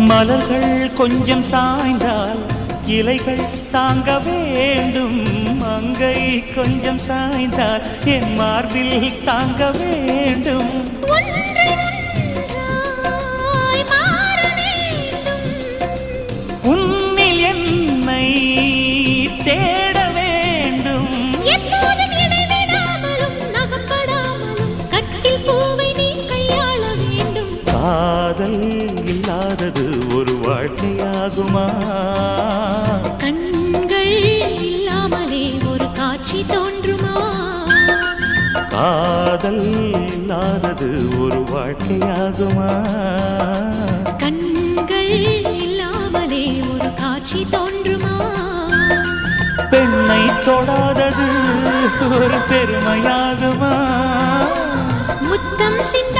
மலர்கள் கொஞ்சம் சாய்ந்தால் இலைகள் தாங்க வேண்டும். மங்கை கொஞ்சம் சாய்ந்தால் என் மார்பில் தாங்க வேண்டும். உன்னில் என்னை தேட வேண்டும். எப்போதும் இடைவிடாமலும் நகப்படாமலும் கட்டில் பூவை நீ கையாள வேண்டும். காதல் இல்லாதது ஒரு வாழ்க்கையாகுமா? கண்கள் இல்லாமலே ஒரு காட்சி தோன்றுமா? காதல் இல்லாதது ஒரு வாழ்க்கையாகுமா? கண்கள் இல்லாமலே ஒரு காட்சி தோன்றுமா? பெண்ணை தொடாதது ஒரு பெருமையாகுமா? முத்தம் சிந்த